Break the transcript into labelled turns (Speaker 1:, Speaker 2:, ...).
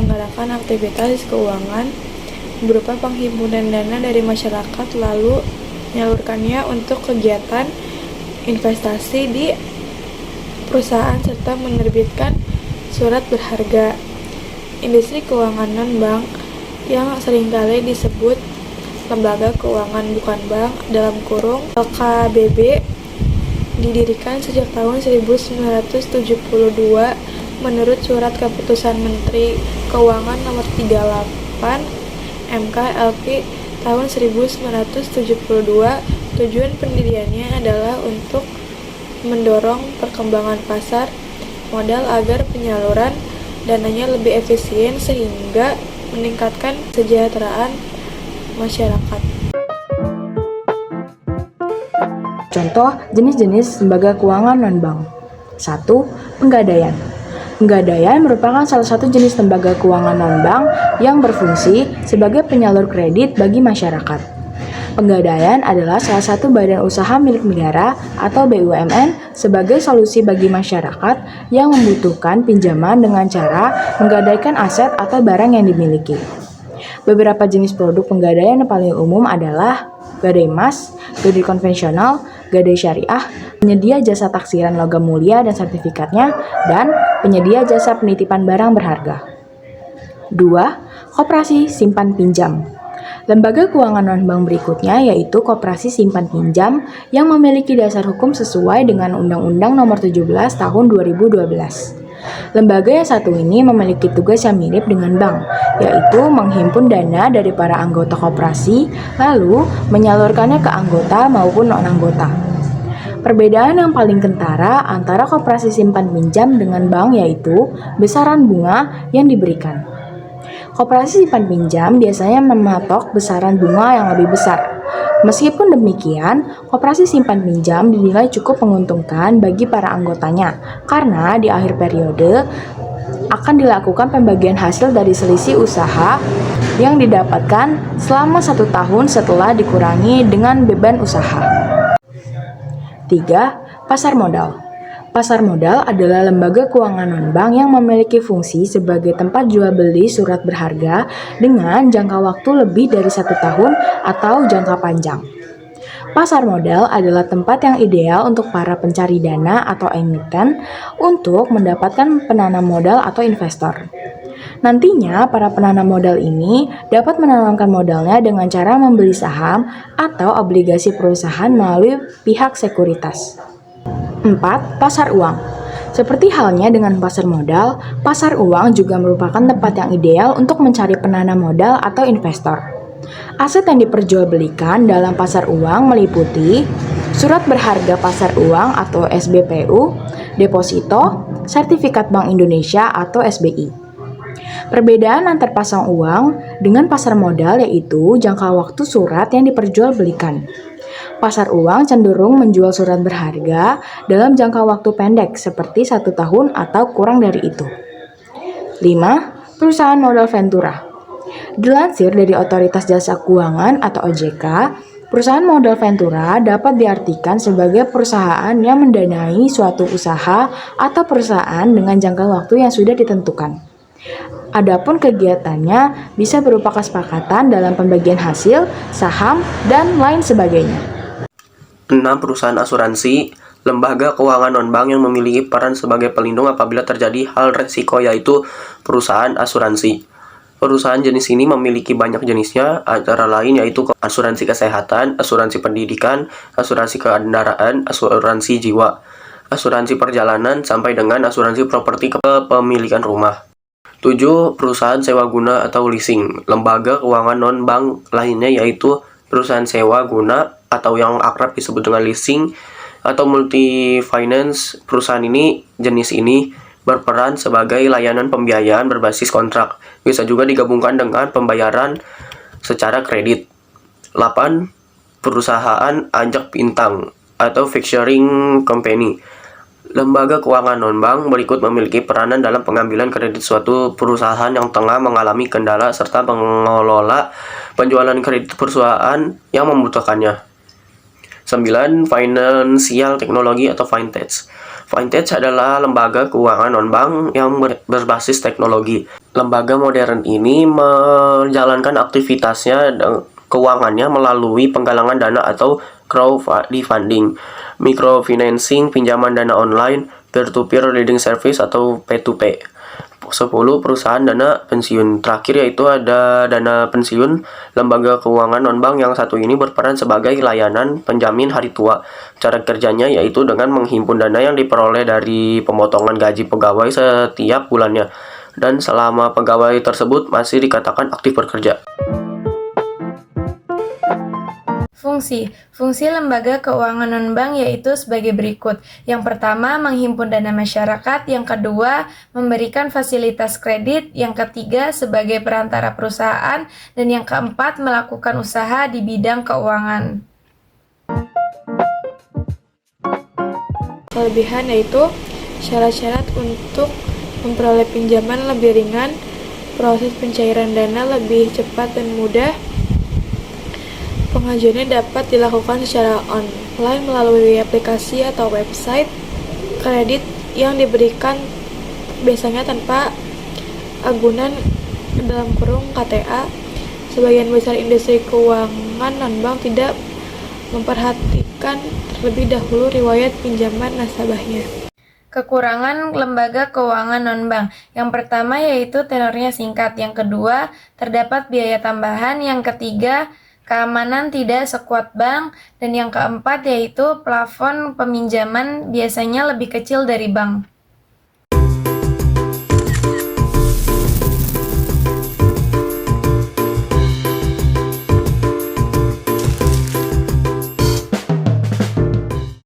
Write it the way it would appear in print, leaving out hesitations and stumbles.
Speaker 1: menyelenggarakan aktivitas keuangan berupa penghimpunan dana dari masyarakat lalu menyalurkannya untuk kegiatan investasi di perusahaan serta menerbitkan surat berharga. Industri keuangan non-bank yang seringkali disebut lembaga keuangan bukan bank (LKBB) didirikan sejak tahun 1972 menurut Surat Keputusan Menteri Keuangan Nomor 38 MK LP tahun 1972. Tujuan pendiriannya adalah untuk mendorong perkembangan pasar modal agar penyaluran dananya lebih efisien sehingga meningkatkan kesejahteraan masyarakat.
Speaker 2: Contoh jenis-jenis lembaga keuangan non-bank. 1. Penggadaian. Penggadaian merupakan salah satu jenis lembaga keuangan non-bank yang berfungsi sebagai penyalur kredit bagi masyarakat. Penggadaian adalah salah satu badan usaha milik negara atau BUMN sebagai solusi bagi masyarakat yang membutuhkan pinjaman dengan cara menggadaikan aset atau barang yang dimiliki. Beberapa jenis produk penggadaian yang paling umum adalah gadai emas, gadai konvensional, gadai syariah, penyedia jasa taksiran logam mulia dan sertifikatnya, dan penyedia jasa penitipan barang berharga. 2. Koperasi simpan pinjam. Lembaga keuangan non-bank berikutnya yaitu koperasi simpan pinjam yang memiliki dasar hukum sesuai dengan Undang-Undang Nomor 17 Tahun 2012. Lembaga yang satu ini memiliki tugas yang mirip dengan bank, yaitu menghimpun dana dari para anggota koperasi lalu menyalurkannya ke anggota maupun non-anggota. Perbedaan yang paling kentara antara koperasi simpan pinjam dengan bank yaitu besaran bunga yang diberikan. Koperasi simpan pinjam biasanya mematok besaran bunga yang lebih besar. Meskipun demikian, koperasi simpan pinjam dinilai cukup menguntungkan bagi para anggotanya karena di akhir periode akan dilakukan pembagian hasil dari selisih usaha yang didapatkan selama 1 tahun setelah dikurangi dengan beban usaha. 3. Pasar modal. Pasar modal adalah lembaga keuangan non-bank yang memiliki fungsi sebagai tempat jual beli surat berharga dengan jangka waktu lebih dari 1 tahun atau jangka panjang. Pasar modal adalah tempat yang ideal untuk para pencari dana atau emiten untuk mendapatkan penanam modal atau investor. Nantinya, para penanam modal ini dapat menanamkan modalnya dengan cara membeli saham atau obligasi perusahaan melalui pihak sekuritas. 4. Pasar uang. Seperti halnya dengan pasar modal, pasar uang juga merupakan tempat yang ideal untuk mencari penanam modal atau investor. Aset yang diperjualbelikan dalam pasar uang meliputi surat berharga pasar uang atau SBPU, deposito, sertifikat Bank Indonesia atau SBI. Perbedaan antar pasar uang dengan pasar modal yaitu jangka waktu surat yang diperjualbelikan. Pasar uang cenderung menjual surat berharga dalam jangka waktu pendek seperti 1 tahun atau kurang dari itu. 5. Perusahaan modal ventura. Dilansir dari Otoritas Jasa Keuangan atau OJK, perusahaan modal ventura dapat diartikan sebagai perusahaan yang mendanai suatu usaha atau perusahaan dengan jangka waktu yang sudah ditentukan. Adapun kegiatannya bisa berupa kesepakatan dalam pembagian hasil, saham, dan lain sebagainya.
Speaker 3: 6. Perusahaan asuransi. Lembaga keuangan non-bank yang memiliki peran sebagai pelindung apabila terjadi hal resiko yaitu perusahaan asuransi. Perusahaan jenis ini memiliki banyak jenisnya, antara lain yaitu asuransi kesehatan, asuransi pendidikan, asuransi kendaraan, asuransi jiwa, asuransi perjalanan, sampai dengan asuransi properti kepemilikan rumah. 7. Perusahaan sewa guna atau leasing. Lembaga keuangan non-bank lainnya yaitu perusahaan sewa guna atau yang akrab disebut dengan leasing atau multi finance. Perusahaan jenis ini berperan sebagai layanan pembiayaan berbasis kontrak. Bisa juga digabungkan dengan pembayaran secara kredit. 8. Perusahaan ajak bintang atau fixturing company. Lembaga keuangan non-bank berikut memiliki peranan dalam pengambilan kredit suatu perusahaan yang tengah mengalami kendala serta mengelola penjualan kredit perusahaan yang membutuhkannya. 9. Financial teknologi atau fintech. Vintage adalah lembaga keuangan non-bank yang berbasis teknologi. Lembaga modern ini menjalankan aktivitasnya keuangannya melalui penggalangan dana atau crowdfunding, microfinancing, pinjaman dana online, peer-to-peer lending service atau P2P. 10 perusahaan dana pensiun. Terakhir yaitu ada dana pensiun. Lembaga keuangan non-bank yang satu ini berperan sebagai layanan penjamin hari tua. Cara kerjanya yaitu dengan menghimpun dana yang diperoleh dari pemotongan gaji pegawai setiap bulannya. Dan selama pegawai tersebut masih dikatakan aktif bekerja.
Speaker 1: Fungsi lembaga keuangan non-bank yaitu sebagai berikut. Yang pertama, menghimpun dana masyarakat. Yang kedua, memberikan fasilitas kredit. Yang ketiga, sebagai perantara perusahaan. Dan yang keempat, melakukan usaha di bidang keuangan. Kelebihan yaitu syarat-syarat untuk memperoleh pinjaman lebih ringan, proses pencairan dana lebih cepat dan mudah. Pengajuannya dapat dilakukan secara online melalui aplikasi atau website. Kredit yang diberikan biasanya tanpa agunan (KTA). Sebagian besar industri keuangan non-bank tidak memperhatikan terlebih dahulu riwayat pinjaman nasabahnya. Kekurangan lembaga keuangan non-bank. Yang pertama yaitu tenornya singkat. Yang kedua, terdapat biaya tambahan. Yang ketiga, keamanan tidak sekuat bank. Dan yang keempat yaitu plafon peminjaman biasanya lebih kecil dari bank.